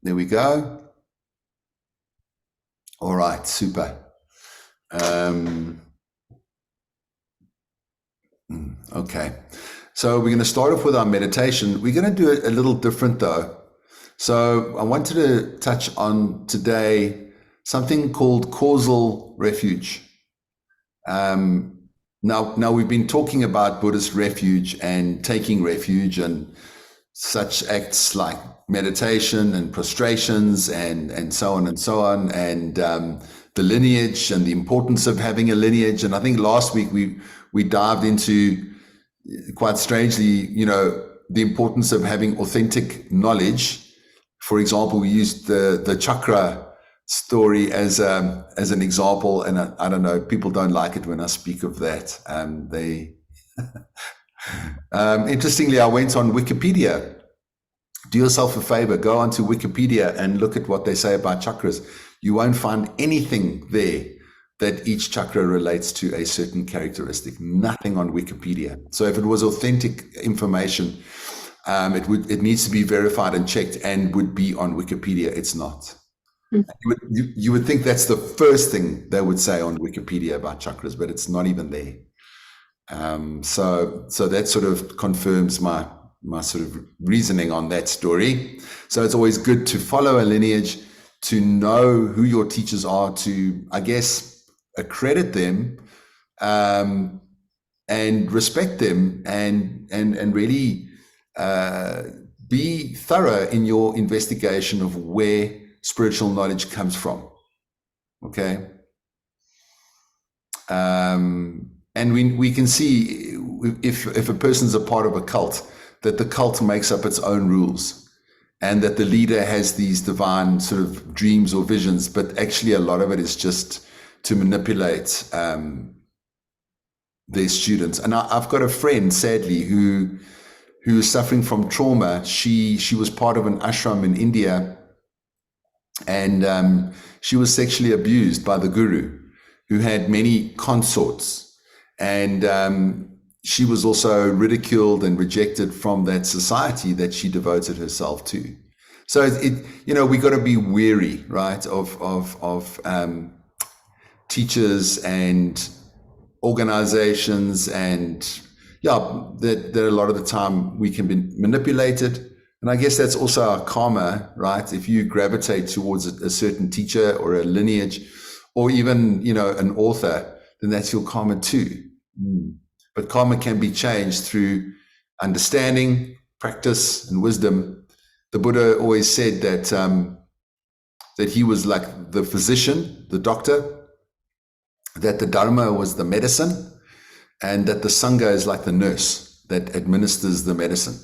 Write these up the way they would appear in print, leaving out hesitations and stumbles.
There we go. All right, super. Okay. So we're going to start off with our meditation. We're going to do it a little different though. So I wanted to touch on today something called causal refuge. Now we've been talking about Buddhist refuge and taking refuge and such acts like meditation and prostrations and so on and so on, and the lineage and the importance of having a lineage. And I think last week we dived into, quite strangely, the importance of having authentic knowledge. For example, we used the chakra story as an example, and I don't know, people don't like it when I speak of that. Interestingly, I went on Wikipedia. Do yourself a favor, go onto Wikipedia and look at what they say about chakras. You won't find anything there that each chakra relates to a certain characteristic. Nothing on Wikipedia. So if it was authentic information, it needs to be verified and checked and would be on Wikipedia. It's not. You would think that's the first thing they would say on Wikipedia about chakras, but it's not even there. So that sort of confirms my sort of reasoning on that story. So it's always good to follow a lineage, to know who your teachers are, to, I guess, accredit them, and respect them, and really be thorough in your investigation of where spiritual knowledge comes from. Okay. And we can see if a person's a part of a cult, that the cult makes up its own rules, and that the leader has these divine sort of dreams or visions, but actually a lot of it is just to manipulate their students. And I've got a friend, sadly, who is suffering from trauma. She was part of an ashram in India, and she was sexually abused by the guru, who had many consorts, and she was also ridiculed and rejected from that society that she devoted herself to. So we got to be wary, right, of teachers and organizations, and that a lot of the time we can be manipulated. And I guess that's also our karma, right? If you gravitate towards a certain teacher or a lineage, or even, an author, then that's your karma too. But karma can be changed through understanding, practice, and wisdom. The Buddha always said that he was like the physician, the doctor, that the Dharma was the medicine, and that the Sangha is like the nurse that administers the medicine,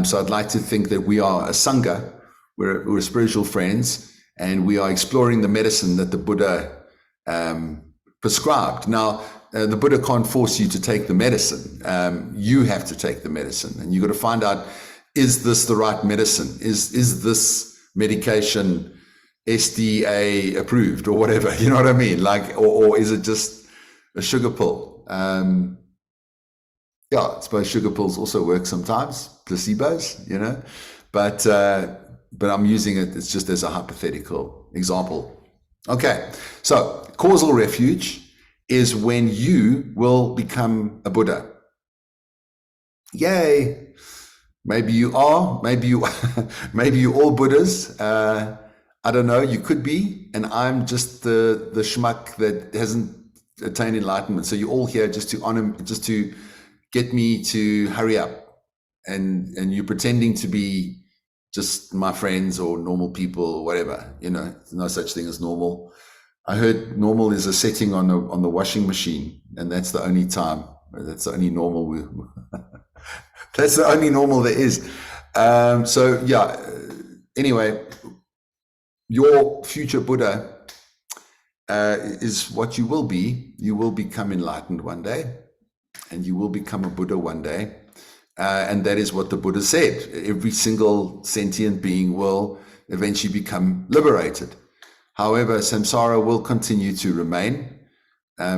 So I'd like to think that we are a Sangha, we're spiritual friends, and we are exploring the medicine that the Buddha prescribed. Now, the Buddha can't force you to take the medicine. You have to take the medicine, and you've got to find out, is this the right medicine? Is this medication SDA approved or whatever? You know what I mean? Or is it just a sugar pill? I suppose sugar pills also work sometimes, placebos, but I'm using it, it's just as a hypothetical example. Okay, so causal refuge is when you will become a Buddha. Yay! Maybe you are, maybe you're all Buddhas. I don't know, you could be, and I'm just the schmuck that hasn't attained enlightenment. So you're all here just to get me to hurry up, and you're pretending to be just my friends or normal people or whatever. There's no such thing as normal. I heard normal is a setting on the washing machine, and that's the only time. That's the only normal. That's the only normal there is. Anyway, your future Buddha is what you will be. You will become enlightened one day, and you will become a Buddha one day. And that is what the Buddha said. Every single sentient being will eventually become liberated. However, samsara will continue to remain,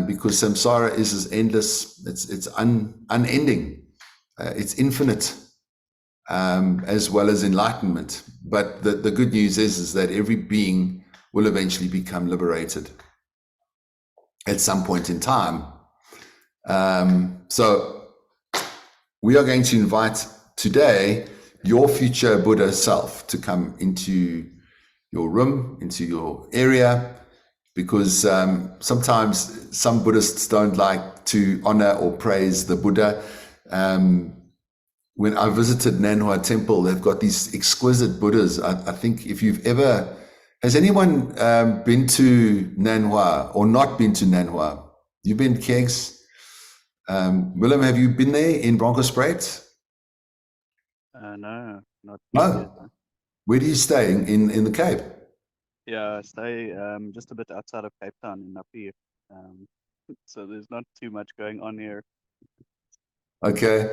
because samsara is as endless. It's unending. It's infinite. as well as enlightenment. But the good news is that every being will eventually become liberated at some point in time. So we are going to invite today your future Buddha self to come into your room, into your area, because sometimes some Buddhists don't like to honor or praise the Buddha. When I visited Nanhua Temple, they've got these exquisite Buddhas. I think if you've ever, has anyone been to Nanhua or not been to Nanhua? You've been, Kegs? Willem, have you been there in Bronkhorstspruit? No, not No. yet. Where do you stay? In the Cape? Yeah, I stay just a bit outside of Cape Town in Napier. So there's not too much going on here. Okay.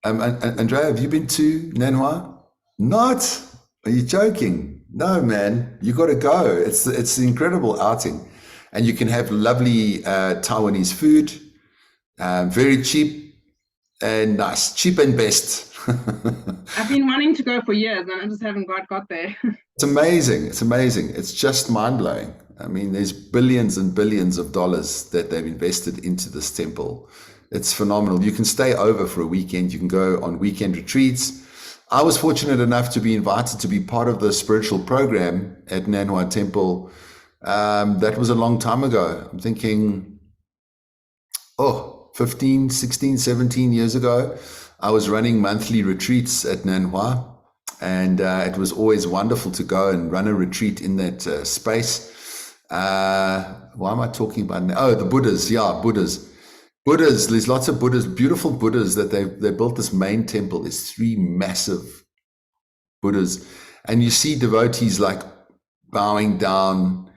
Andrea, have you been to Nanhua? Not? Are you joking? No, man. You got to go. It's an incredible outing, and you can have lovely Taiwanese food, very cheap and nice, cheap and best. I've been wanting to go for years, and I just haven't got there. It's amazing. It's just mind blowing. I mean, there's billions and billions of dollars that they've invested into this temple. It's phenomenal. You can stay over for a weekend. You can go on weekend retreats. I was fortunate enough to be invited to be part of the spiritual program at Nanhua Temple. That was a long time ago. I'm thinking, 15, 16, 17 years ago. I was running monthly retreats at Nanhua, and it was always wonderful to go and run a retreat in that space. Why am I talking about now? Oh, the Buddhas. Yeah, Buddhas. There's lots of Buddhas, beautiful Buddhas that they built this main temple. There's 3 massive Buddhas. And you see devotees like bowing down,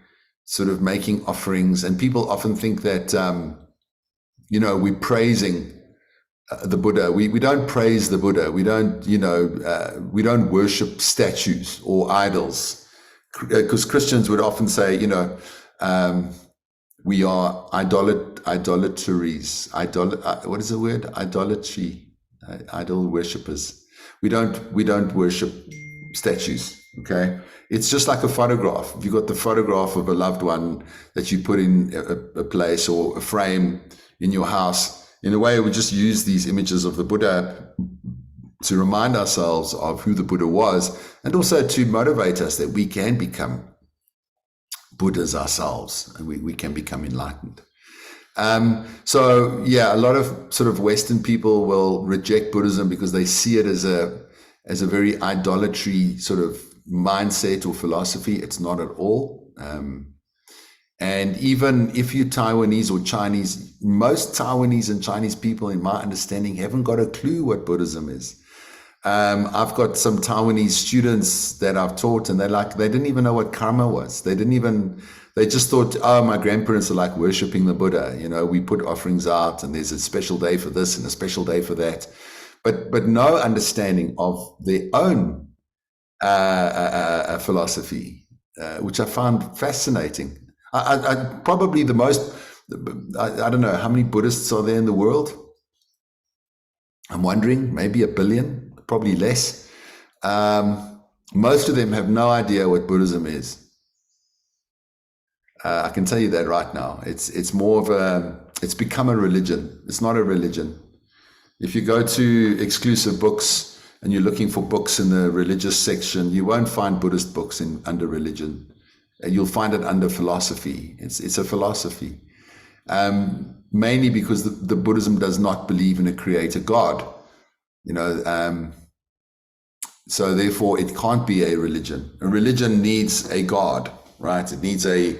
sort of making offerings. And people often think that, we're praising the Buddha. We don't praise the Buddha. We don't, we don't worship statues or idols. Because Christians would often say, we are idolateries. What is the word? Idolatry. Idol worshippers. We don't worship statues. Okay. It's just like a photograph. If you've got the photograph of a loved one that you put in a place or a frame in your house, in a way, we just use these images of the Buddha to remind ourselves of who the Buddha was, and also to motivate us that we can become Buddhas ourselves, and we can become enlightened. So a lot of sort of Western people will reject Buddhism because they see it as a very idolatry sort of mindset or philosophy. It's not at all. And even if you're Taiwanese or Chinese, most Taiwanese and Chinese people, in my understanding, haven't got a clue what Buddhism is. I've got some Taiwanese students that I've taught, and they didn't even know what karma was. They just thought, my grandparents are like worshiping the Buddha. We put offerings out, and there's a special day for this and a special day for that, but no understanding of their own philosophy, which I found fascinating. I probably the most, I don't know, how many Buddhists are there in the world? I'm wondering, maybe 1 billion, probably less. Most of them have no idea what Buddhism is. I can tell you that right now. It's more of it's become a religion. It's not a religion. If you go to exclusive books and you're looking for books in the religious section, you won't find Buddhist books under religion. You'll find it under philosophy. It's a philosophy. Mainly because the Buddhism does not believe in a creator God. So therefore it can't be a religion. A religion needs a God, right? It needs a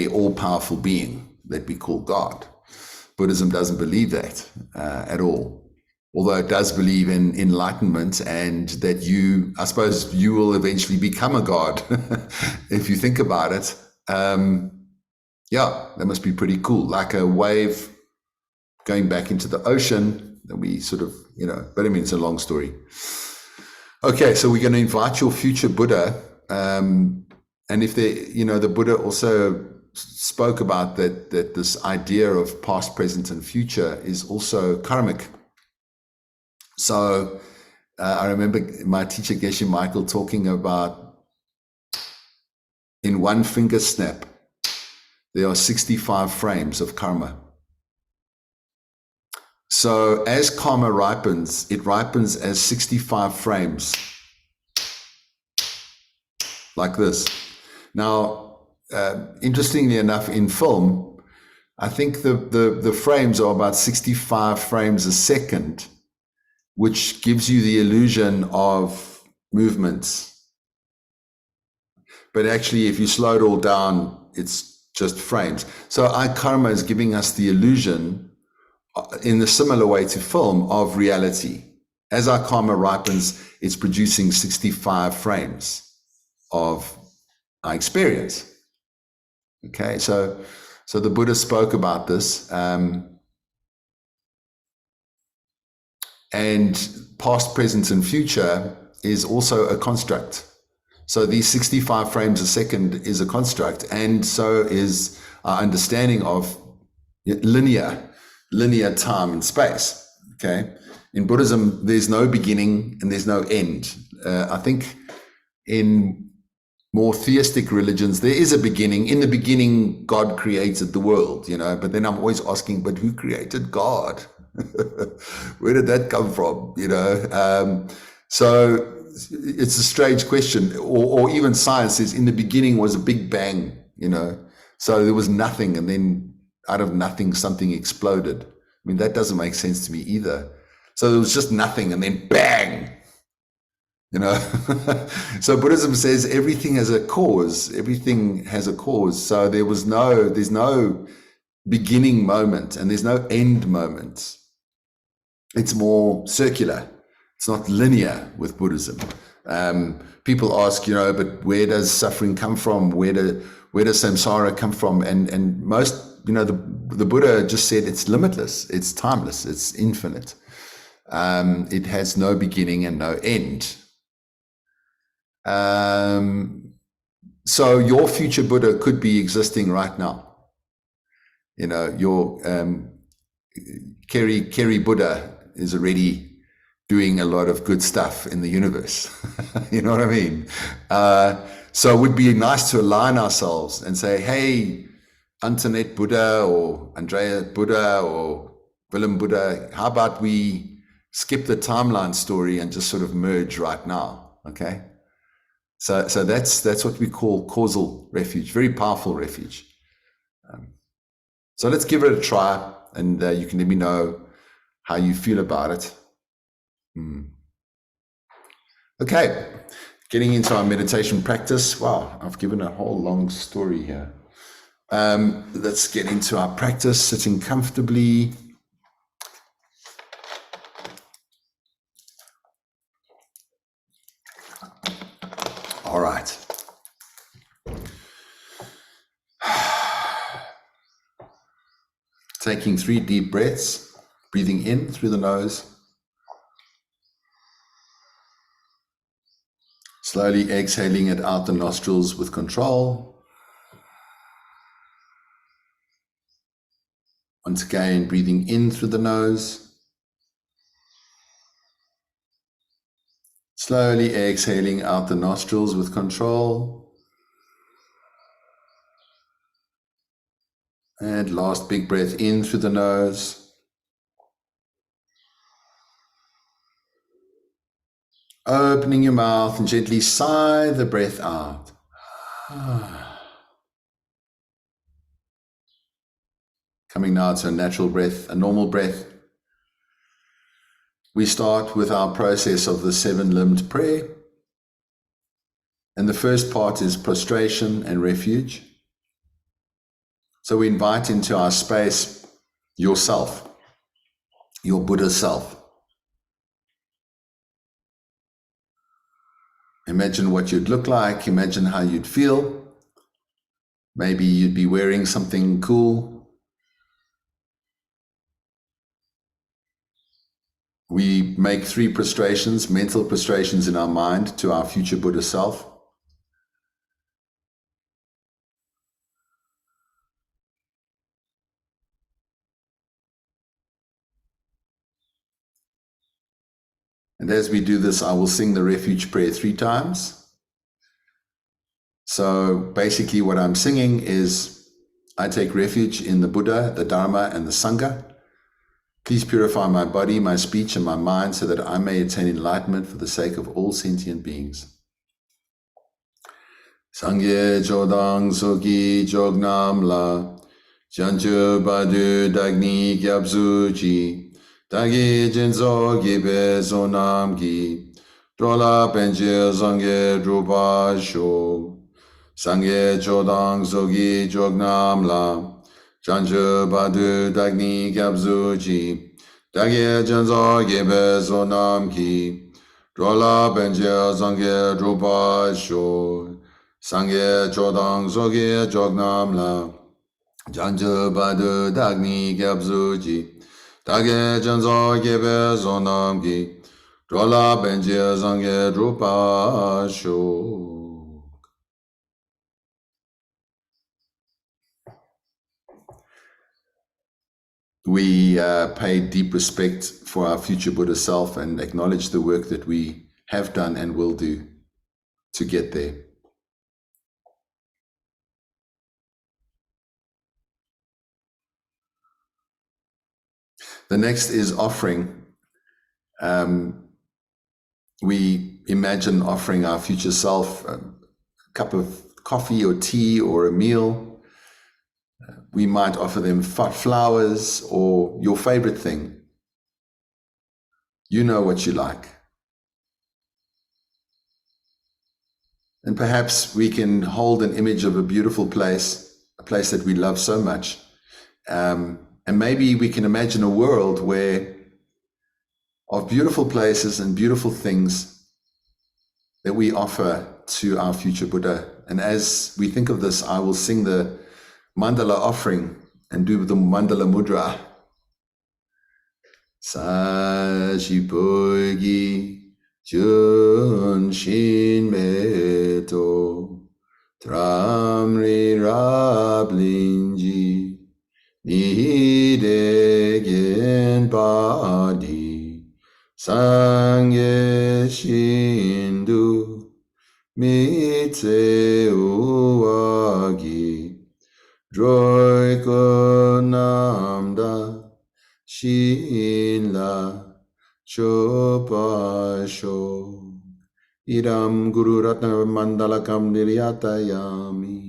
all-powerful being that we call God. Buddhism doesn't believe that at all. Although it does believe in enlightenment, and that I suppose you will eventually become a God. If you think about it, that must be pretty cool. Like a wave going back into the ocean, that we sort of, but I mean, it's a long story. Okay, so we're going to invite your future Buddha. And if the Buddha also spoke about that this idea of past, present, and future is also karmic. So I remember my teacher, Geshe Michael, talking about in one finger snap, there are 65 frames of karma. So as karma ripens, it ripens as 65 frames, like this. Now, interestingly enough, in film, I think the frames are about 65 frames a second, which gives you the illusion of movements. But actually, if you slow it all down, it's just frames. So our karma is giving us the illusion, in a similar way to film, of reality. As our karma ripens, it's producing 65 frames of our experience. Okay, so the Buddha spoke about this, and past, present, and future is also a construct. So these 65 frames a second is a construct, and so is our understanding of linear time and space. Okay, in Buddhism, there's no beginning and there's no end. I think in more theistic religions, there is a beginning. In the beginning, God created the world, but then I'm always asking, but who created God? Where did that come from? So it's a strange question. Or even science says in the beginning was a big bang, so there was nothing, and then out of nothing, something exploded. I mean, that doesn't make sense to me either. So there was just nothing, and then bang, So Buddhism says everything has a cause. Everything has a cause. So there's no beginning moment, and there's no end moment. It's more circular. It's not linear with Buddhism. People ask, but where does suffering come from? Where does samsara come from? And most, the Buddha just said it's limitless, it's timeless, it's infinite. It has no beginning and no end. So your future Buddha could be existing right now. Your Kerry Buddha is already doing a lot of good stuff in the universe. You know what I mean? So it would be nice to align ourselves and say, hey, Antoinette Buddha or Andrea Buddha or Willem Buddha, how about we skip the timeline story and just sort of merge right now, okay? So that's what we call causal refuge, very powerful refuge. So let's give it a try, and you can let me know how you feel about it. Okay, getting into our meditation practice. Wow, I've given a whole long story here. Let's get into our practice, sitting comfortably. All right. Taking 3 deep breaths, breathing in through the nose. Slowly exhaling it out the nostrils with control. Once again, breathing in through the nose. Slowly exhaling out the nostrils with control. And last big breath in through the nose. Opening your mouth and gently sigh the breath out. Coming now to a natural breath, a normal breath. We start with our process of the 7-limbed prayer. And the first part is prostration and refuge. So we invite into our space yourself, your Buddha self. Imagine what you'd look like, imagine how you'd feel. Maybe you'd be wearing something cool. We make 3 prostrations, mental prostrations in our mind to our future Buddha self. And And as we do this, I will sing the refuge prayer 3 times. So basically what I'm singing is, I take refuge in the Buddha, the Dharma, and the Sangha. Please purify my body, my speech, and my mind so that I may attain enlightenment for the sake of all sentient beings. Sangye Chodang Soki Chognam La Chanchu Badu Dagni Gyabzu Ji Dagi Jinzo Gibe Sonam Gi Drola Penche Sangye Drupa Sho Sangye Chodang Soki Chognam La Chanchu Badu Dagni Gyabzu Ji Dagi Jinzo Gibe Sonam Gi Drola Penche Sangye Drupa Sho Sangye Chodang Sogi Chognam La Janju Badu Dagni Gyabzu Ji Dage Janzo Gebe Zonam Gi Drola Benje Sangye Drupa Sho. We pay deep respect for our future Buddha self and acknowledge the work that we have done and will do to get there. The next is offering. We imagine offering our future self a cup of coffee or tea or a meal. We might offer them flowers or your favorite thing. You know what you like. And perhaps we can hold an image of a beautiful place, a place that we love so much. And maybe we can imagine a world where of beautiful places and beautiful things that we offer to our future Buddha. And as we think of this, I will sing the mandala offering and do the mandala mudra. Sajipogi Jun Shin Meto Tramri Rablinji Nidegen Badi Sangye Shindu Mitse Uwagi Droiko Namda Shinla Chopasho Idam Guru Ratna Mandalakam Niryatayami.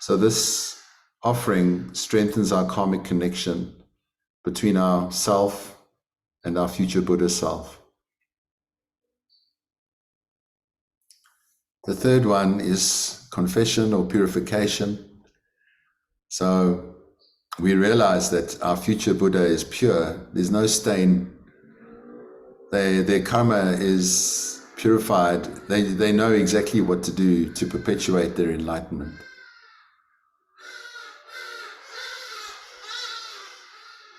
So this offering strengthens our karmic connection between our self and our future Buddha self. The third one is confession or purification. So we realize that our future Buddha is pure. There's no stain. Their karma is purified. They know exactly what to do to perpetuate their enlightenment.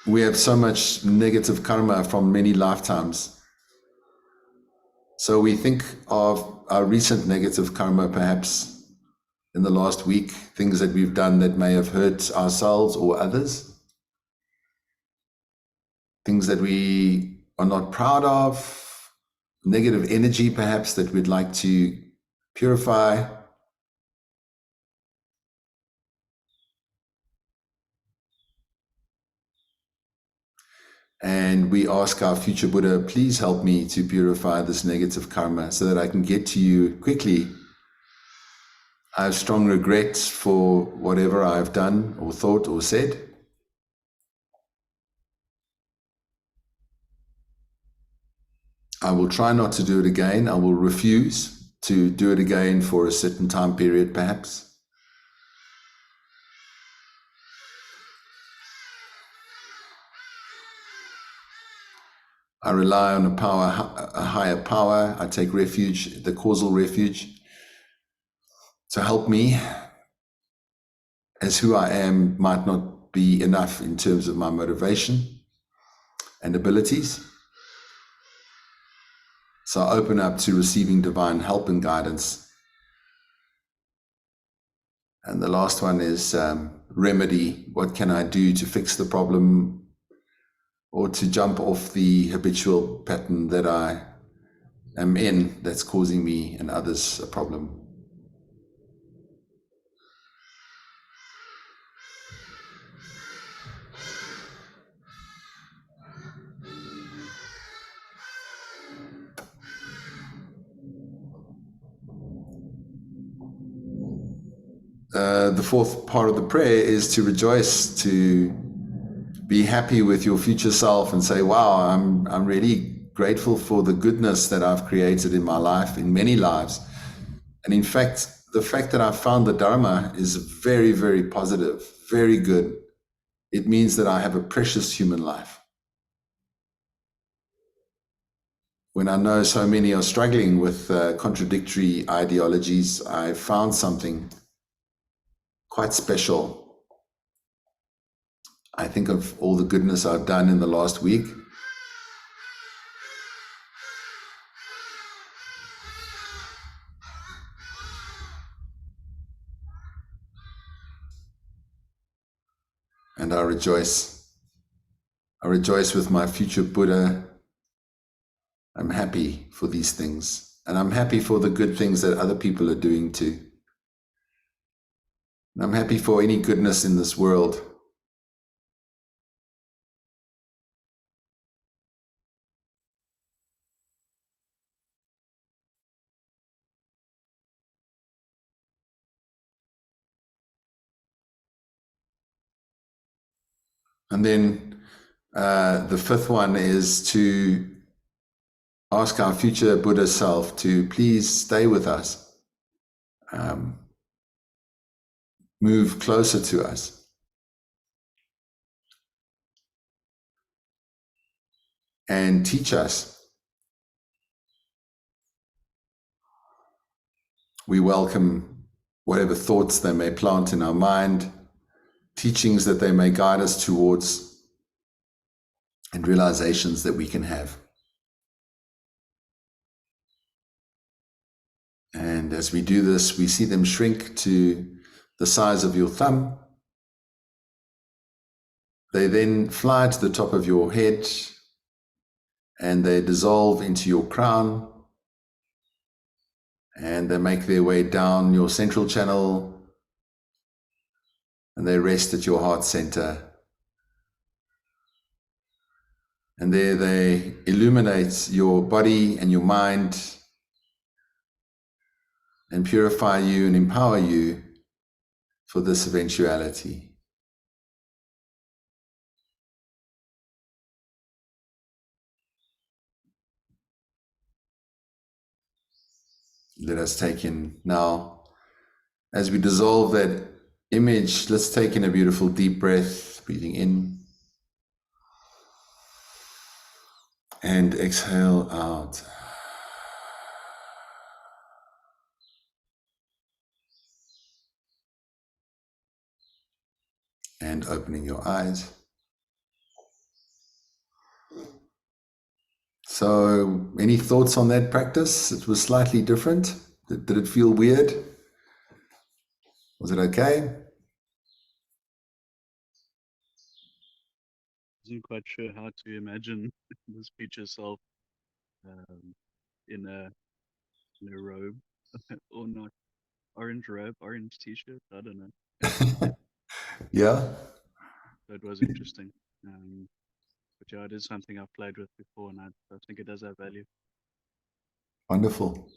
We have so much negative karma from many lifetimes. So we think of our recent negative karma, perhaps in the last week, things that we've done that may have hurt ourselves or others, things that we are not proud of, negative energy perhaps that we'd like to purify. And we ask our future Buddha, please help me to purify this negative karma so that I can get to you quickly. I have strong regrets for whatever I've done or thought or said. I will try not to do it again. I will refuse to do it again for a certain time period, perhaps. I rely on a higher power. I take refuge, the causal refuge, to help me, as who I am might not be enough in terms of my motivation and abilities. So I open up to receiving divine help and guidance. And the last one is remedy. What can I do to fix the problem or to jump off the habitual pattern that I am in that's causing me and others a problem. The fourth part of the prayer is to rejoice, to be happy with your future self and say, wow, I'm really grateful for the goodness that I've created in my life, in many lives. And in fact, the fact that I found the Dharma is very, very positive, very good. It means that I have a precious human life. When I know so many are struggling with contradictory ideologies, I found something quite special. I think of all the goodness I've done in the last week. And I rejoice. I rejoice with my future Buddha. I'm happy for these things. And I'm happy for the good things that other people are doing too. And I'm happy for any goodness in this world. And then the fifth one is to ask our future Buddha self to please stay with us, move closer to us. And teach us. We welcome whatever thoughts they may plant in our mind, teachings that they may guide us towards, and realizations that we can have. And as we do this, we see them shrink to the size of your thumb. They then fly to the top of your head, and they dissolve into your crown, and they make their way down your central channel, and they rest at your heart center. And there they illuminate your body and your mind and purify you and empower you for this eventuality. Let us take in now, as we dissolve that image, let's take in a beautiful deep breath, breathing in and exhale out. And opening your eyes. So, any thoughts on that practice? It was slightly different. Did it feel weird? Was it okay? Wasn't quite sure how to imagine this future self in a robe or not. Orange robe, orange t-shirt. I don't know. Yeah. So it was interesting. But yeah, it is something I've played with before, and I think it does have value. Wonderful.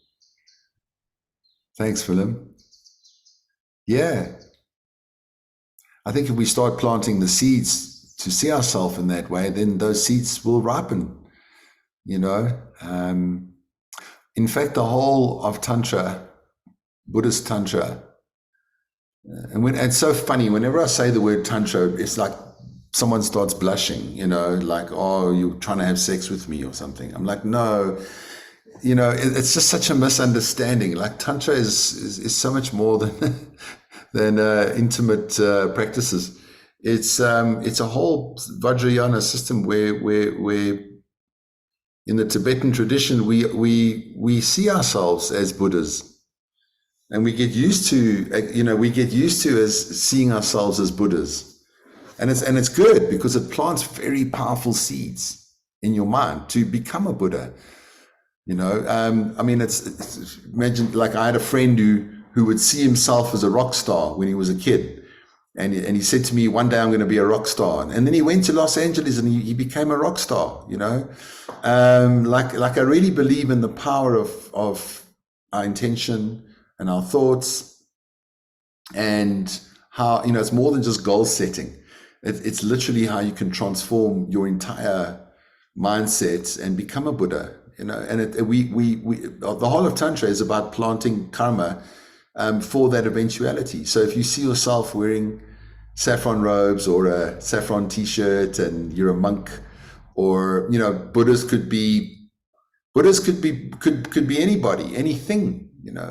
Thanks, Willem. Yeah. I think if we start planting the seeds to see ourselves in that way, then those seeds will ripen, you know. In fact, the whole of Tantra, Buddhist Tantra, and it's so funny, whenever I say the word Tantra, it's like someone starts blushing, you know, like, oh, you're trying to have sex with me or something. I'm like, no, you know, it's just such a misunderstanding. Like Tantra is so much more than than intimate practices. It's a whole Vajrayana system where in the Tibetan tradition we see ourselves as Buddhas, and we get used to as seeing ourselves as Buddhas. And it's good because it plants very powerful seeds in your mind to become a Buddha. You know, I mean, it's imagine, like, I had a friend who would see himself as a rock star when he was a kid. And he said to me, one day I'm going to be a rock star. And then he went to Los Angeles and he became a rock star, you know. Like I really believe in the power of our intention and our thoughts, and how, you know, it's more than just goal setting. It's literally how you can transform your entire mindset and become a Buddha, you know. And the whole of Tantra is about planting karma for that eventuality. So if you see yourself wearing saffron robes or a saffron t-shirt and you're a monk, or, you know, Buddhas could be anybody, anything, you know.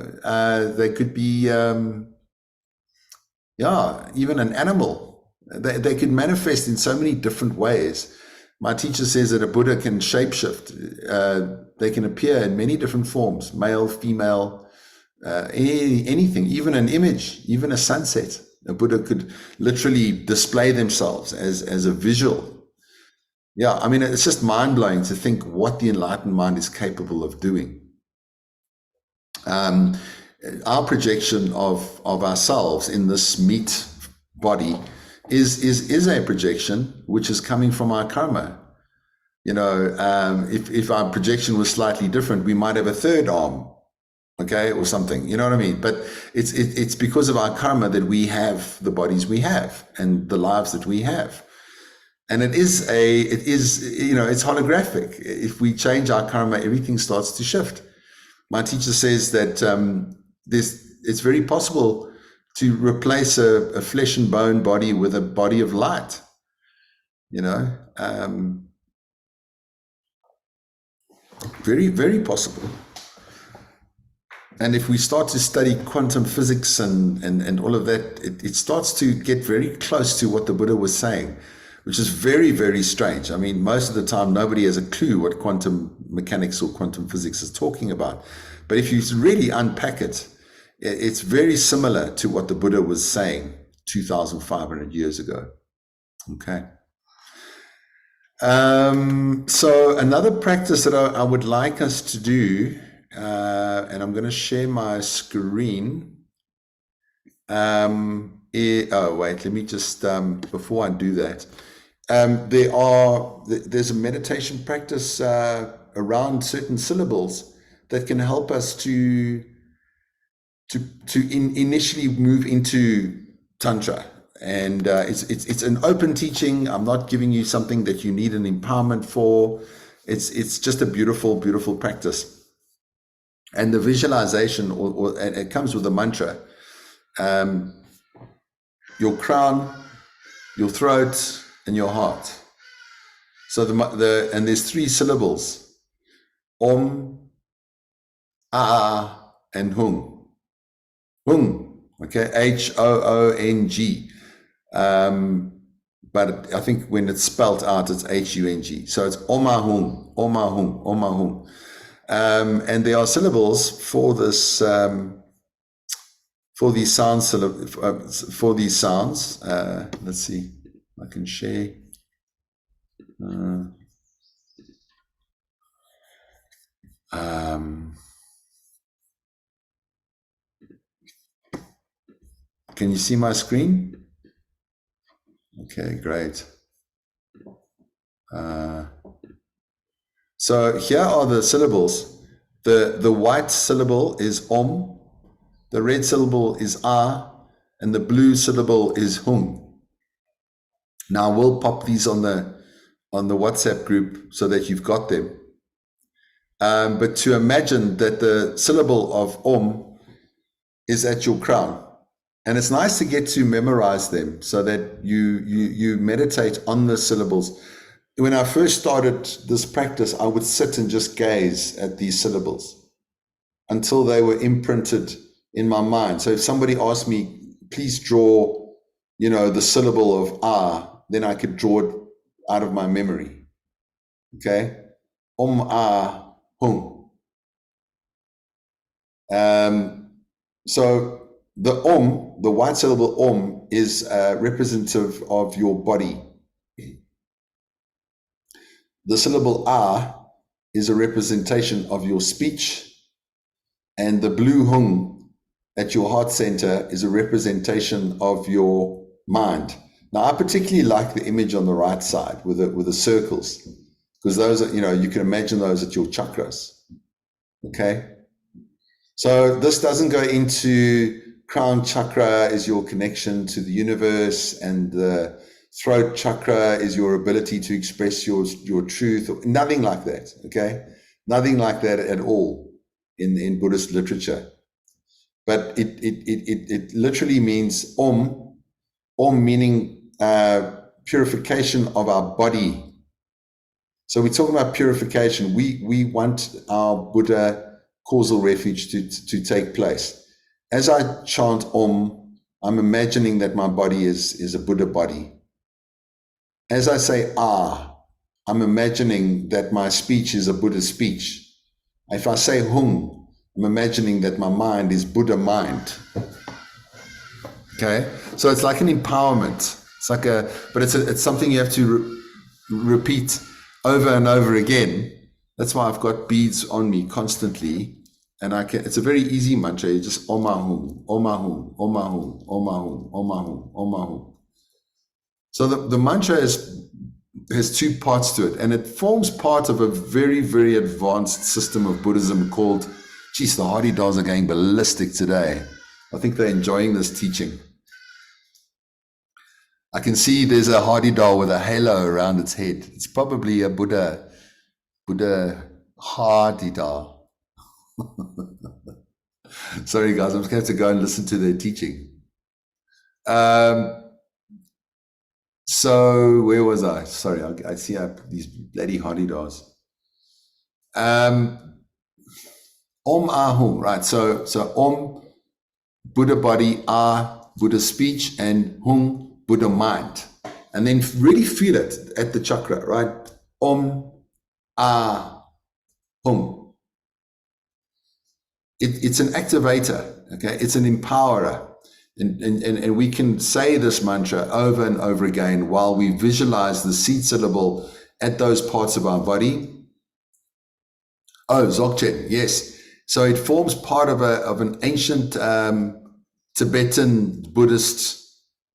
They could be even an animal. They could manifest in so many different ways. My teacher says that a Buddha can shapeshift. They can appear in many different forms, male, female, anything, even an image, even a sunset. A Buddha could literally display themselves as a visual. Yeah, I mean, it's just mind-blowing to think what the enlightened mind is capable of doing. Our projection of ourselves in this meat body is a projection which is coming from our karma. You know, if our projection was slightly different, we might have a third arm, okay, or something, you know what I mean? But it's because of our karma that we have the bodies we have and the lives that we have. And it is, you know, it's holographic. If we change our karma, everything starts to shift. My teacher says that it's very possible to replace a flesh and bone body with a body of light, you know. Very, very possible. And if we start to study quantum physics and all of that, it starts to get very close to what the Buddha was saying, which is very, very strange. I mean, most of the time, nobody has a clue what quantum mechanics or quantum physics is talking about. But if you really unpack it, it's very similar to what the Buddha was saying 2,500 years ago. Okay. So another practice that I would like us to do, and I'm going to share my screen. Oh, wait, let me just, before I do that, there's a meditation practice around certain syllables that can help us to initially move into Tantra. And it's an open teaching. I'm not giving you something that you need an empowerment for. It's just a beautiful, beautiful practice. And the visualization, and it comes with a mantra. Your crown, your throat, and your heart. So and there's 3 syllables: Om, A, and Hung. Hung, okay, H-O-O-N-G. But I think when it's spelled out, it's H-U-N-G. So it's Omahung, Omahung, Omahung. And there are syllables for this, for these sounds. Let's see, I can share. Can you see my screen? Okay, great. So here are the syllables. The white syllable is Om, the red syllable is A, and the blue syllable is Hung. Now we'll pop these on the WhatsApp group so that you've got them. But to imagine that the syllable of Om is at your crown. And it's nice to get to memorize them so that you meditate on the syllables. When I first started this practice, I would sit and just gaze at these syllables until they were imprinted in my mind. So if somebody asked me, please draw, you know, the syllable of A, then I could draw it out of my memory. Okay? Om, A, Hung. So the the white syllable is representative of your body. The syllable is a representation of your speech, and the blue hung at your heart center is a representation of your mind. Now, I particularly like the image on the right side with the circles, because those are, you can imagine those at your chakras. Okay. So this doesn't go into crown chakra is your connection to the universe, and the throat chakra is your ability to express your truth. Nothing like that. Okay. Nothing like that at all in Buddhist literature. But it literally means meaning purification of our body. So we're talking about purification. We want our Buddha causal refuge to take place. As I chant I'm imagining that my body is a Buddha body. As I say I'm imagining that my speech is a Buddha speech. If I say hung, I'm imagining that my mind is Buddha mind. Okay, so it's like an empowerment. It's like but it's something you have to repeat over and over again. That's why I've got beads on me constantly, and it's a very easy mantra. You just Om Ahum, Om Ahum, Om Ahum, Om Ahum, Om Ahum, Om Ahum. So the mantra has two parts to it, and it forms part of a very, very advanced system of Buddhism called, geez, the Hardy Dolls are going ballistic today. I think they're enjoying this teaching. I can see there's a Hardy doll with a halo around its head. It's probably a Buddha Hardy doll. Sorry, guys, I'm just going to have to go and listen to their teaching. So where was I? Sorry, I see these bloody Hardy dolls. Om Ahum, right? So Om, Buddha body, Buddha speech, and Hung, Buddha mind. And then really feel it at the chakra, right? Om, Hum. It's an activator, okay? It's an empowerer. And we can say this mantra over and over again while we visualize the seed syllable at those parts of our body. Oh, Dzogchen, yes. So it forms part of an ancient Tibetan Buddhist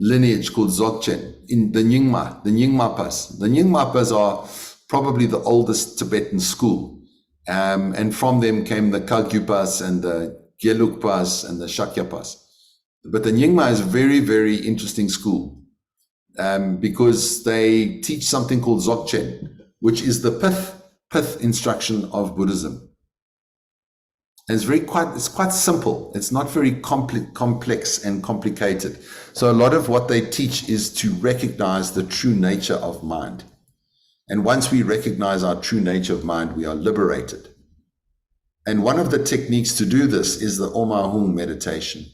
lineage called Dzogchen in the Nyingmapas. The Nyingmapas are probably the oldest Tibetan school. And from them came the Kalgyupas and the Gelugpas and the Shakyapas. But the Nyingma is a very, very interesting school because they teach something called Dzogchen, which is the pith instruction of Buddhism. And it's quite simple. It's not very complex and complicated. So a lot of what they teach is to recognize the true nature of mind. And once we recognize our true nature of mind, we are liberated. And one of the techniques to do this is the Om Ahum meditation.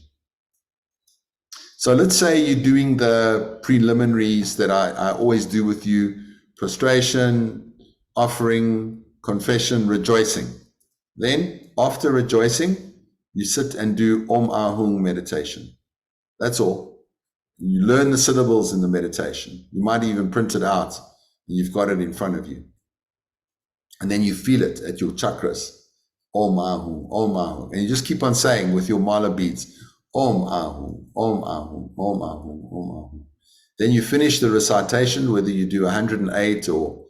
So let's say you're doing the preliminaries that I always do with you: prostration, offering, confession, rejoicing. Then after rejoicing, you sit and do Om Ahum meditation. That's all. You learn the syllables in the meditation. You might even print it out. And you've got it in front of you. And then you feel it at your chakras. Om Ahum, Om Ahum. And you just keep on saying with your mala beads, Om Ahum, Om Ahum, Om Ahum, Om Ahum. Then you finish the recitation, whether you do 108 or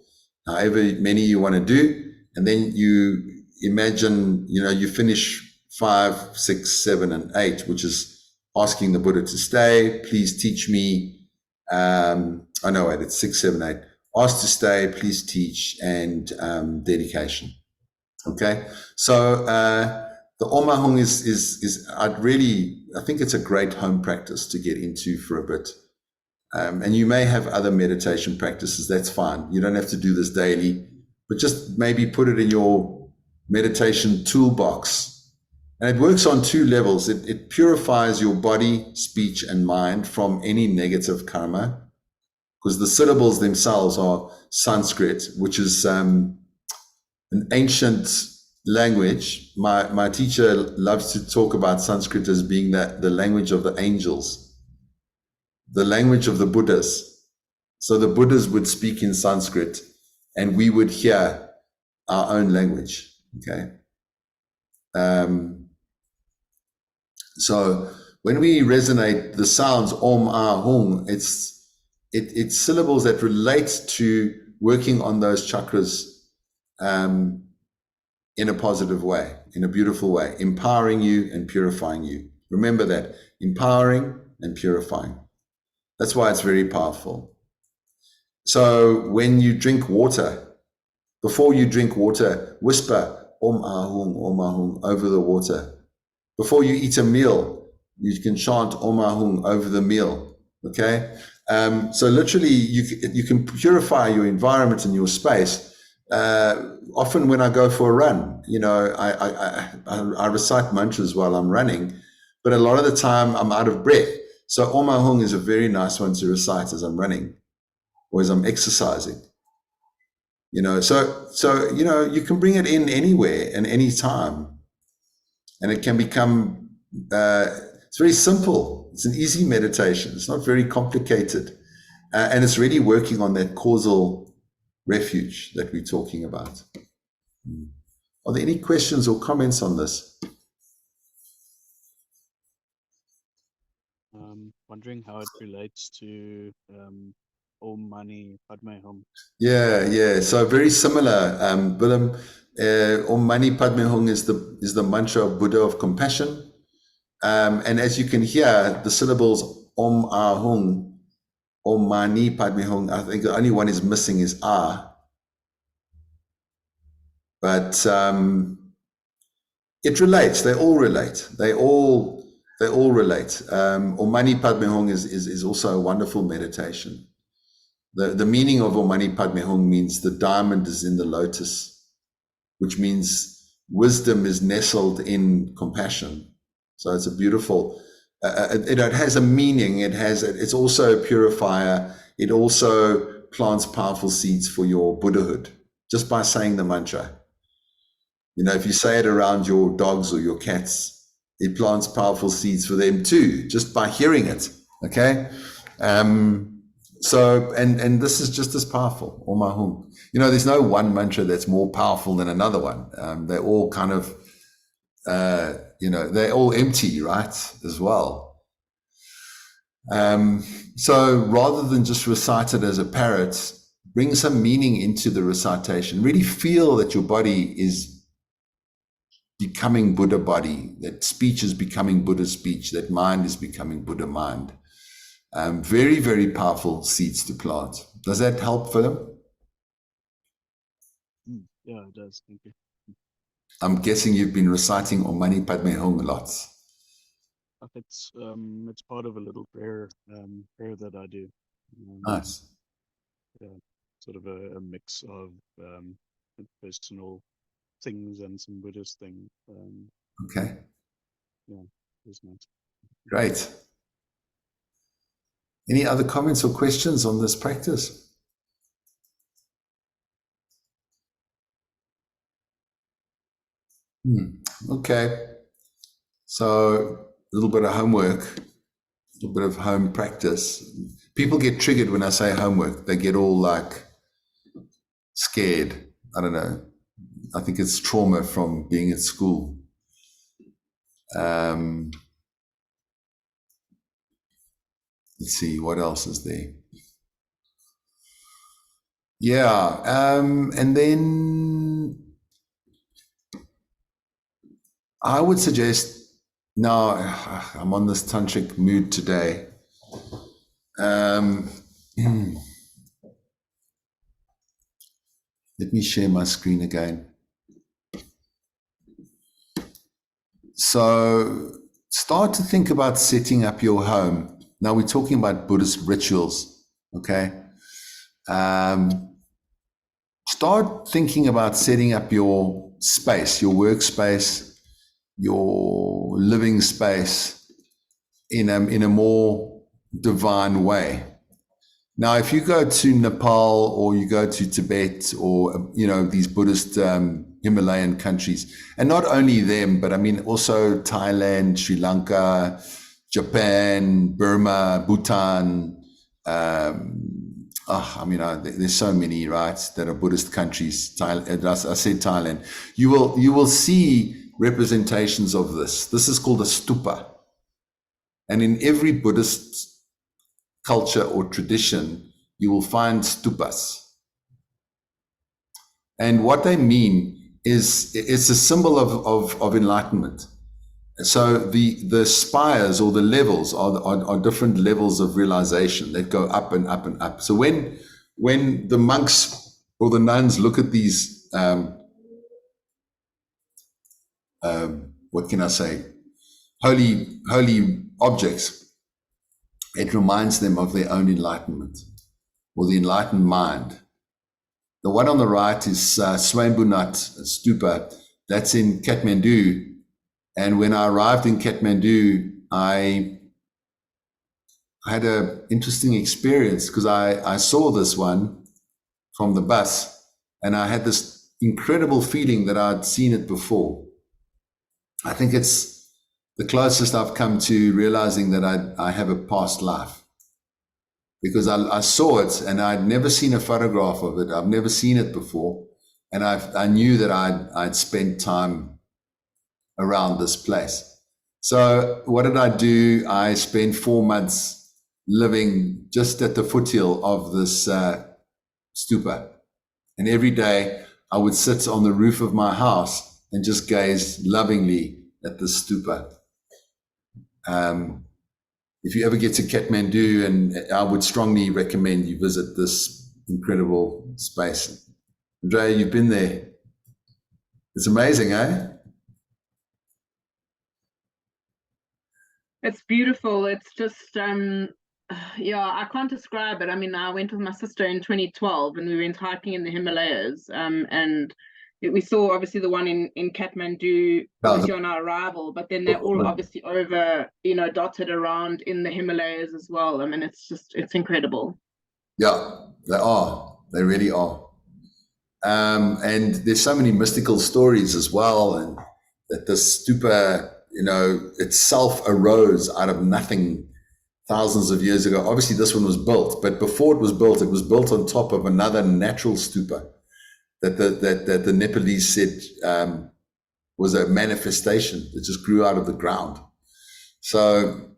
however many you want to do. And then you imagine, you finish 5, 6, 7, and 8, which is asking the Buddha to stay. Please teach me. It's 6, 7, 8. Ask to stay, please teach, and dedication. Okay. So, the Om Ahum is I think it's a great home practice to get into for a bit. And you may have other meditation practices. That's fine. You don't have to do this daily, but just maybe put it in your meditation toolbox. And it works on 2 levels. It purifies your body, speech, and mind from any negative karma, because the syllables themselves are Sanskrit, which is an ancient language, my teacher loves to talk about Sanskrit as being the language of the angels, the language of the Buddhas. So the Buddhas would speak in Sanskrit and we would hear our own language. Okay. So when we resonate the sounds Om, Ah, Hung, it's syllables that relate to working on those chakras in a positive way, in a beautiful way, empowering you and purifying you. Remember that, empowering and purifying. That's why it's very powerful. So when you drink water, before you drink water, whisper Om Ahung over the water. Before you eat a meal, you can chant Om Ahung over the meal. Okay? So literally you can purify your environment and your space. Often when I go for a run, you know, I recite mantras while I'm running, but a lot of the time I'm out of breath. So Om Ahung is a very nice one to recite as I'm running or as I'm exercising. You know, so you know, you can bring it in anywhere and any time, and it can become. It's very simple. It's an easy meditation. It's not very complicated, and it's really working on that causal refuge that we're talking about. Are there any questions or comments on this? Wondering how it relates to Om Mani Padme Hum. Yeah. So very similar. Willem, Om Mani Padme Hum is the mantra of Buddha of compassion. And as you can hear, the syllables Om Ah Hung, Om Mani Padme Hum, I think the only one is missing is Ah. But it relates. They all relate. They all relate. Om Mani Padme Hum is also a wonderful meditation. The meaning of Om Mani Padme Hum means the diamond is in the lotus, which means wisdom is nestled in compassion. So it's a beautiful, it has a meaning. It's also a purifier. It also plants powerful seeds for your Buddhahood just by saying the mantra. You know, if you say it around your dogs or your cats, it plants powerful seeds for them too, just by hearing it. Okay. So, and this is just as powerful, Om Ahung. You know, there's no one mantra that's more powerful than another one. They're all kind of, you know, they're all empty, right, as well. So rather than just recite it as a parrot, bring some meaning into the recitation. Really feel that your body is becoming Buddha body, that speech is becoming Buddha speech, that mind is becoming Buddha mind. Very, very powerful seeds to plant. Does that help for them? Yeah, it does. Thank you. I'm guessing you've been reciting Om Mani Padme Hum a lot. It's part of a little prayer that I do. Nice. Yeah, sort of a mix of personal things and some Buddhist things. Okay. Yeah, it's nice. Great. Any other comments or questions on this practice? Okay. So a little bit of homework, a little bit of home practice. People get triggered when I say homework. They get all like scared. I don't know. I think it's trauma from being at school. Let's see, what else is there? Yeah, and then I would suggest, now I'm on this tantric mood today. Let me share my screen again. So start to think about setting up your home. Now we're talking about Buddhist rituals, okay? Start thinking about setting up your space, your workspace, your living space in a more divine way. Now, if you go to Nepal or you go to Tibet or, you know, these Buddhist Himalayan countries. And not only them, but I mean also Thailand, Sri Lanka, Japan, Burma, Bhutan. There's so many, right, that are Buddhist countries. Thailand, I said Thailand. You will see representations of this. This is called a stupa. And in every Buddhist culture or tradition, you will find stupas. And what they mean is it's a symbol of enlightenment. So the spires or the levels are different levels of realization that go up and up and up. So when the monks or the nuns look at these, what can I say, holy objects, it reminds them of their own enlightenment or the enlightened mind. The one on the right is Swayambhunath Stupa. That's in Kathmandu. And when I arrived in Kathmandu, I had an interesting experience because I saw this one from the bus and I had this incredible feeling that I'd seen it before. I think it's the closest I've come to realizing that I have a past life. Because I saw it and I'd never seen a photograph of it. I've never seen it before. And I knew that I'd spent time around this place. So what did I do? I spent 4 months living just at the foothill of this stupa. And every day I would sit on the roof of my house and just gaze lovingly at the stupa. If you ever get to Kathmandu, and I would strongly recommend you visit this incredible space. Andrea, you've been there. It's amazing, eh? It's beautiful. It's just, I can't describe it. I mean, I went with my sister in 2012 and we went hiking in the Himalayas, and we saw obviously the one in Kathmandu obviously on our arrival, but then they're all obviously over, dotted around in the Himalayas as well. I mean, it's incredible. Yeah, they are. They really are. And there's so many mystical stories as well, and that the stupa, itself arose out of nothing thousands of years ago. Obviously, this one was built, but before it was built on top of another natural stupa that the Nepalese said was a manifestation that just grew out of the ground. So,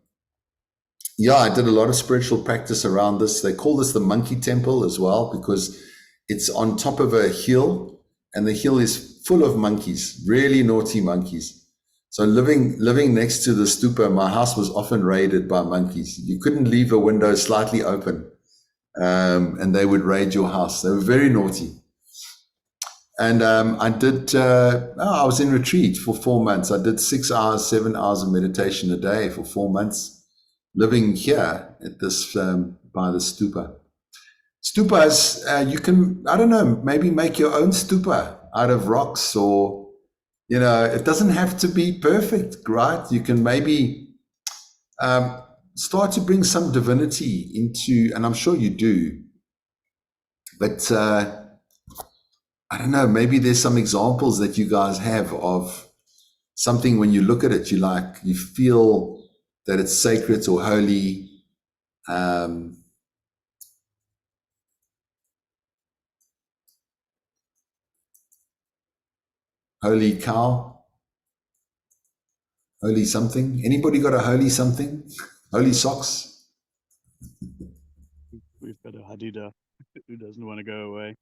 yeah, I did a lot of spiritual practice around this. They call this the monkey temple as well because it's on top of a hill, and the hill is full of monkeys, really naughty monkeys. So living next to the stupa, my house was often raided by monkeys. You couldn't leave a window slightly open, and they would raid your house. They were very naughty. And I was in retreat for 4 months. I did 6 hours, 7 hours of meditation a day for 4 months, living here at this, by the stupa. Stupas, you can, I don't know, maybe make your own stupa out of rocks, or, it doesn't have to be perfect, right? You can maybe start to bring some divinity into, and I'm sure you do, but I don't know, maybe there's some examples that you guys have of something when you look at it, you feel that it's sacred or holy. Holy cow, holy something. Anybody got a holy something? Holy socks? We've got a hadida who doesn't want to go away.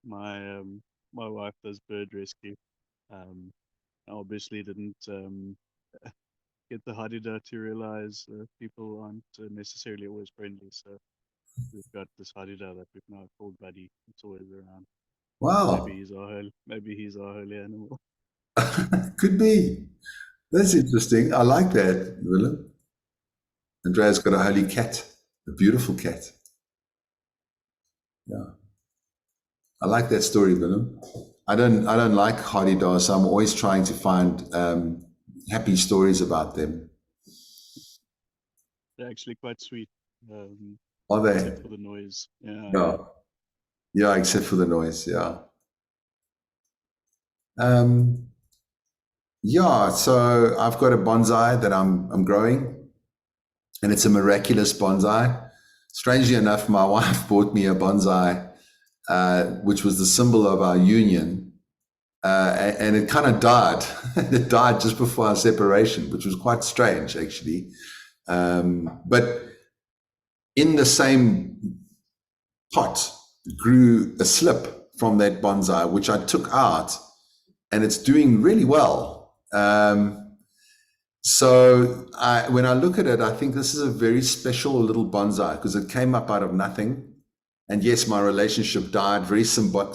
My wife does bird rescue. I obviously didn't get the hadida to realize people aren't necessarily always friendly. So we've got this hadida that we've now called Buddy. It's always around. Wow. Maybe he's our holy animal. Could be. That's interesting. I like that, Willem. Andrea's got a holy cat, a beautiful cat. Yeah. I like that story, Willem. I don't like Hadida, so I'm always trying to find happy stories about them. They're actually quite sweet. Are they? Except for the noise. Yeah. Yeah, except for the noise, yeah. Yeah, so I've got a bonsai that I'm growing, and it's a miraculous bonsai. Strangely enough, my wife bought me a bonsai, which was the symbol of our union, and it kind of died. It died just before our separation, which was quite strange, actually. But in the same pot grew a slip from that bonsai, which I took out, and it's doing really well. So when I look at it, I think this is a very special little bonsai because it came up out of nothing. And yes, my relationship died. Very a lot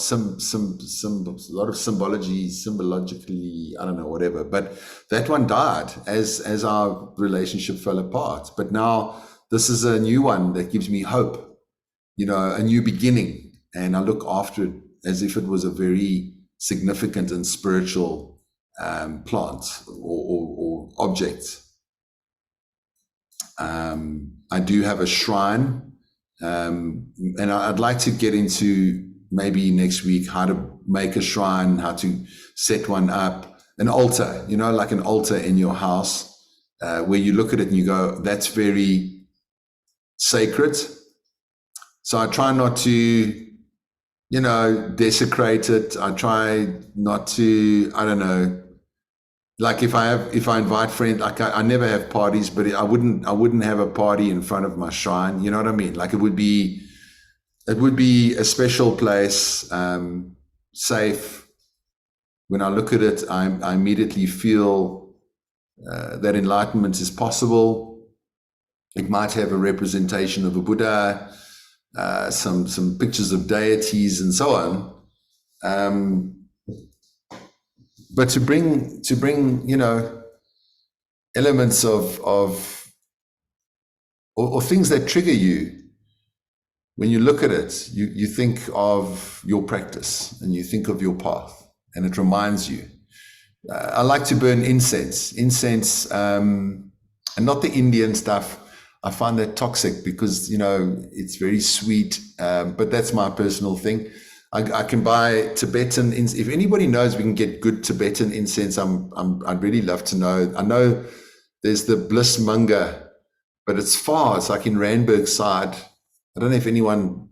of symbologically, I don't know, whatever. But that one died as our relationship fell apart. But now this is a new one that gives me hope, a new beginning. And I look after it as if it was a very significant and spiritual plant or object. I do have a shrine. And I'd like to get into maybe next week how to make a shrine, how to set one up, an altar, like an altar in your house, where you look at it and you go, that's very sacred. So I try not to, desecrate it. I try not to, I don't know, like if I invite friends, like I never have parties, but I wouldn't have a party in front of my shrine. You know what I mean? Like it would be a special place, safe. When I look at it, I immediately feel that enlightenment is possible. It might have a representation of a Buddha, some pictures of deities and so on. But to bring elements of or things that trigger you, when you look at it, you think of your practice and you think of your path, and it reminds you. I like to burn incense, and not the Indian stuff. I find that toxic because it's very sweet, but that's my personal thing. I can buy Tibetan incense. If anybody knows we can get good Tibetan incense, I'd really love to know. I know there's the Bliss Munga, but it's far. It's like in Randburg side. I don't know if anyone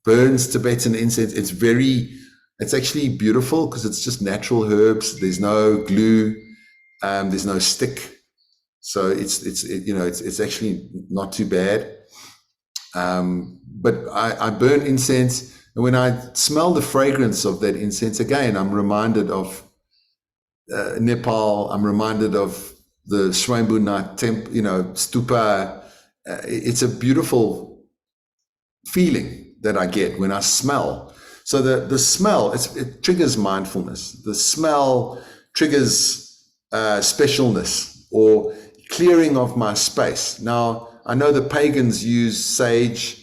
burns Tibetan incense. It's actually beautiful because it's just natural herbs. There's no glue. There's no stick. So it's actually not too bad. But I burn incense. And when I smell the fragrance of that incense, again, I'm reminded of Nepal. I'm reminded of the Swambhunath temple, stupa. It's a beautiful feeling that I get when I smell. So the smell, it triggers mindfulness. The smell triggers specialness or clearing of my space. Now, I know the pagans use sage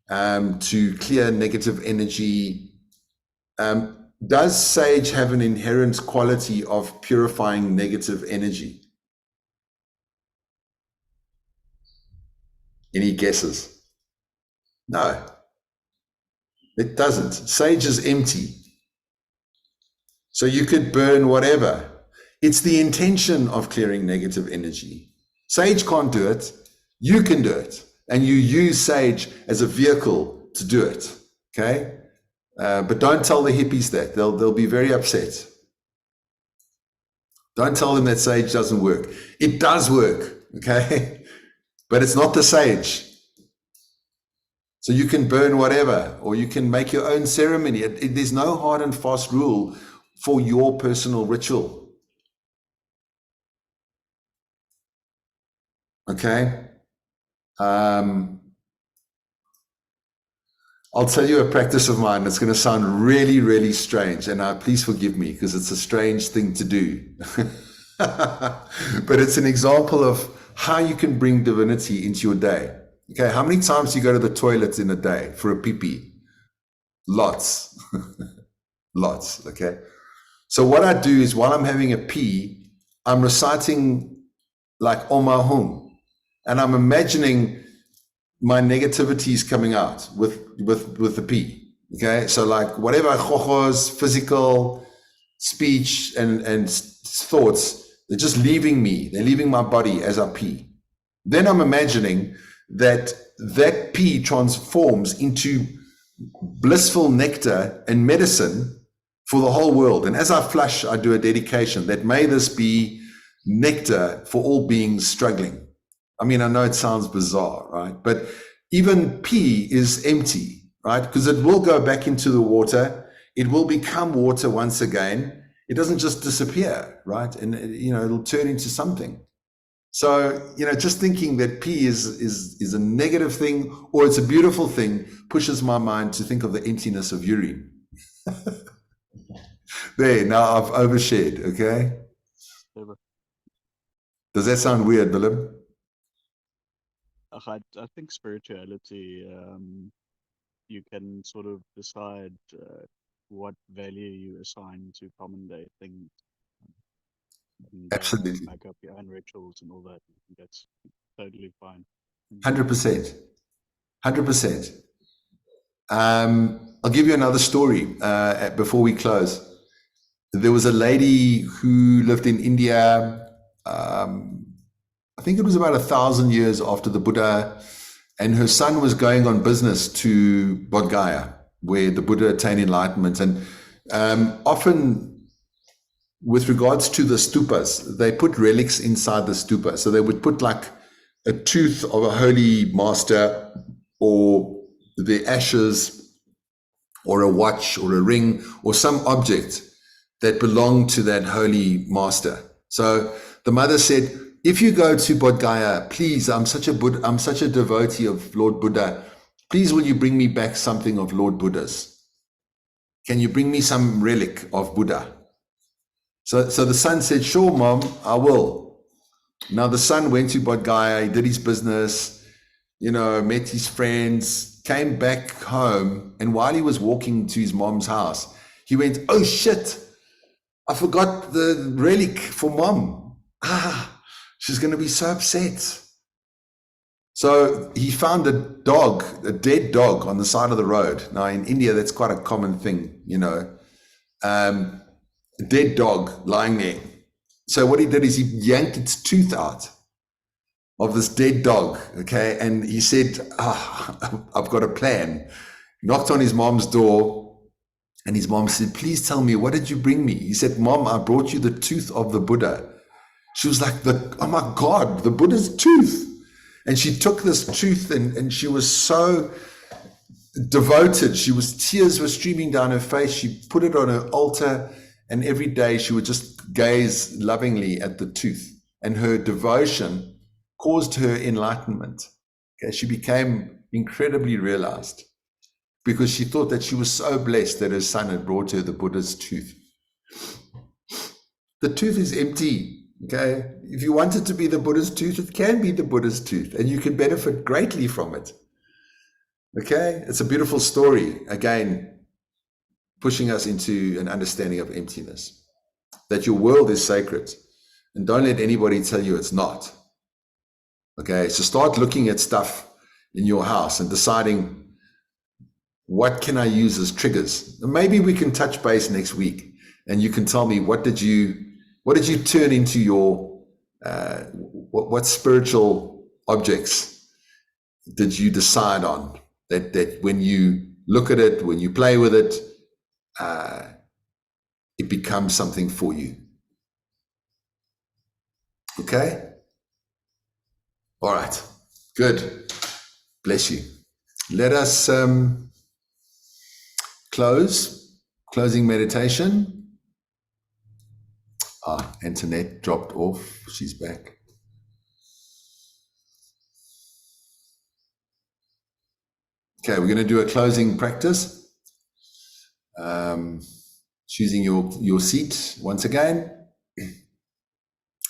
to clear negative energy. Does sage have an inherent quality of purifying negative energy? Any guesses? No, it doesn't. Sage is empty. So you could burn whatever. It's the intention of clearing negative energy. Sage can't do it. You can do it. And you use sage as a vehicle to do it, okay? But don't tell the hippies that. They'll be very upset. Don't tell them that sage doesn't work. It does work, okay? But it's not the sage. So you can burn whatever, or you can make your own ceremony. There's no hard and fast rule for your personal ritual, okay? I'll tell you a practice of mine that's going to sound really, really strange, and please forgive me because it's a strange thing to do. But it's an example of how you can bring divinity into your day. Okay, how many times do you go to the toilet in a day for a pee-pee? Lots. Lots, okay? So what I do is while I'm having a pee, I'm reciting like Om Ahum, and I'm imagining my negativity is coming out with the pee. Okay, so like whatever chochos, physical, speech and thoughts, they're just leaving me. They're leaving my body as I pee. Then I'm imagining that pee transforms into blissful nectar and medicine for the whole world. And as I flush, I do a dedication that may this be nectar for all beings struggling. I mean, I know it sounds bizarre, right? But even pee is empty, right? Because it will go back into the water. It will become water once again. It doesn't just disappear, right? And, it'll turn into something. So, just thinking that pee is a negative thing or it's a beautiful thing pushes my mind to think of the emptiness of urine. There, now I've overshared, okay? Does that sound weird, Willem? I think spirituality, you can sort of decide what value you assign to common day things. And, Absolutely. make up your own rituals and all that. I think that's totally fine. 100%. 100%. I'll give you another story before we close. There was a lady who lived in India. I think it was about 1,000 years after the Buddha, and her son was going on business to Bodh Gaya, where the Buddha attained enlightenment. And often, with regards to the stupas, they put relics inside the stupa. So they would put like a tooth of a holy master, or the ashes, or a watch, or a ring, or some object that belonged to that holy master. So the mother said, if you go to Bodh Gaya, please, I'm such a devotee of Lord Buddha. Please, will you bring me back something of Lord Buddha's? Can you bring me some relic of Buddha? So the son said, sure, Mom, I will. Now the son went to Bodh Gaya, he did his business, met his friends, came back home. And while he was walking to his mom's house, he went, oh shit, I forgot the relic for Mom. She's going to be so upset. So he found a dead dog on the side of the road. Now in India, that's quite a common thing, a dead dog lying there. So what he did is he yanked its tooth out of this dead dog, okay? And he said, I've got a plan. Knocked on his mom's door, and his mom said, please tell me, what did you bring me? He said, Mom, I brought you the tooth of the Buddha. She was like, oh my God, the Buddha's tooth. And she took this tooth and she was so devoted. Tears were streaming down her face. She put it on her altar, and every day she would just gaze lovingly at the tooth. And her devotion caused her enlightenment. Okay, she became incredibly realized because she thought that she was so blessed that her son had brought her the Buddha's tooth. The tooth is empty. Okay, if you want it to be the Buddha's tooth, it can be the Buddha's tooth, and you can benefit greatly from it. Okay, it's a beautiful story. Again, pushing us into an understanding of emptiness, that your world is sacred, and don't let anybody tell you it's not. Okay, so start looking at stuff in your house and deciding, what can I use as triggers? And maybe we can touch base next week, and you can tell me, what did you turn into your, what spiritual objects did you decide on that when you look at it, when you play with it, it becomes something for you. Okay? All right. Good. Bless you. Let us closing meditation. Antoinette dropped off. She's back. Okay, we're going to do a closing practice. Choosing your seat once again.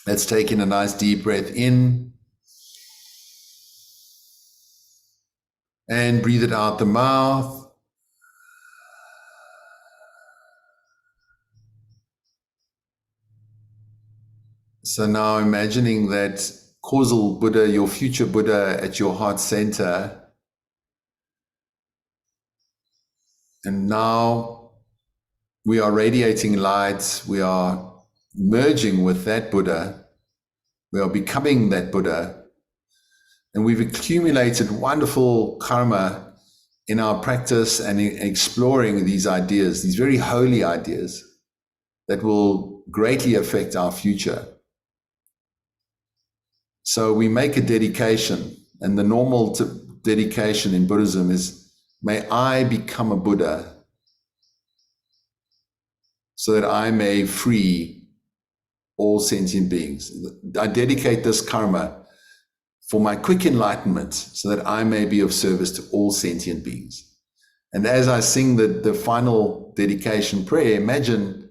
Let's take in a nice deep breath in. And breathe it out the mouth. So now imagining that causal Buddha, your future Buddha at your heart center. And now we are radiating light. We are merging with that Buddha. We are becoming that Buddha. And we've accumulated wonderful karma in our practice and in exploring these ideas, these very holy ideas that will greatly affect our future. So we make a dedication, and the normal dedication in Buddhism is, may I become a Buddha so that I may free all sentient beings. I dedicate this karma for my quick enlightenment so that I may be of service to all sentient beings. And as I sing the final dedication prayer, imagine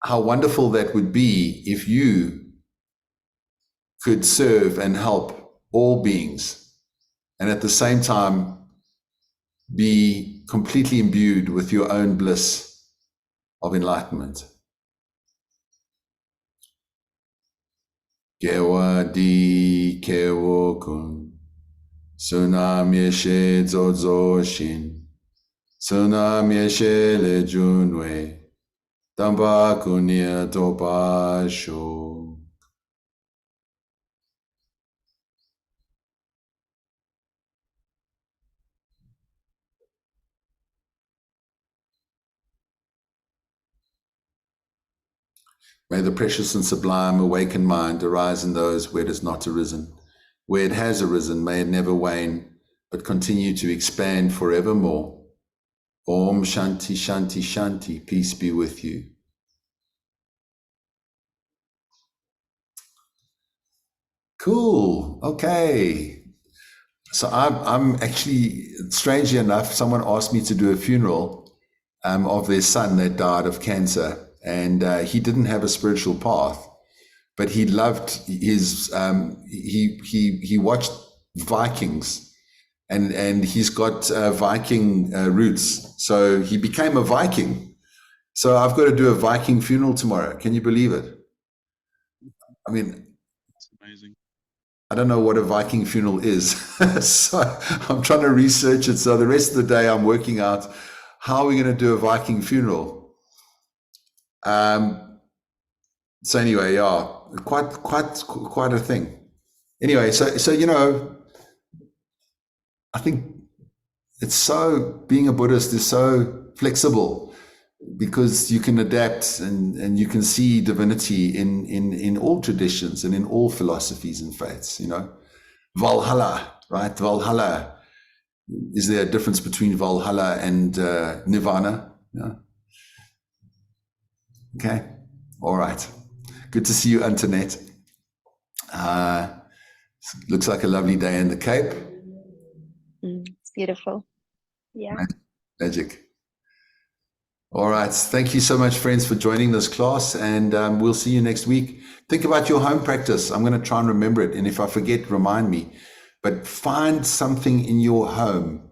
how wonderful that would be if you could serve and help all beings, and at the same time be completely imbued with your own bliss of enlightenment. Gewa di kewo kun, sunam yeshe zozo shin, sunam yeshe le junwe, tamba kunya topa sho. May the precious and sublime awakened mind arise in those where it has not arisen. Where it has arisen, may it never wane, but continue to expand forevermore. Om Shanti Shanti Shanti, peace be with you. Cool, okay. So I'm actually, strangely enough, someone asked me to do a funeral of their son that died of cancer. And he didn't have a spiritual path, but he loved his. He watched Vikings, and he's got Viking roots, so he became a Viking. So I've got to do a Viking funeral tomorrow. Can you believe it? I mean, It's amazing. I don't know what a Viking funeral is, so I'm trying to research it. So the rest of the day, I'm working out how are we going to do a Viking funeral. So anyway, yeah, quite a thing. Anyway, so you know, I think it's so, being a Buddhist is so flexible because you can adapt and you can see divinity in all traditions and in all philosophies and faiths, you know. Valhalla, right? Valhalla. Is there a difference between Valhalla and Nirvana? Yeah. Okay. All right. Good to see you, Antoinette. Looks like a lovely day in the Cape. It's beautiful. Yeah. Magic. All right. Thank you so much, friends, for joining this class, and we'll see you next week. Think about your home practice. I'm going to try and remember it, and if I forget, remind me. But find something in your home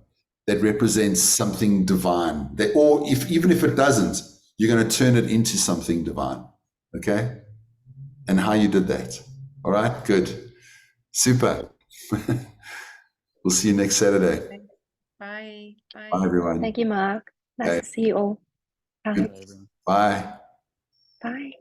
that represents something divine, or even if it doesn't, you're going to turn it into something divine. Okay? And how you did that. All right? Good. Super. We'll see you next Saturday. Bye. Bye. Bye, everyone. Thank you, Mark. Nice Okay. to see you all. Bye. Bye, everyone. Bye. Bye.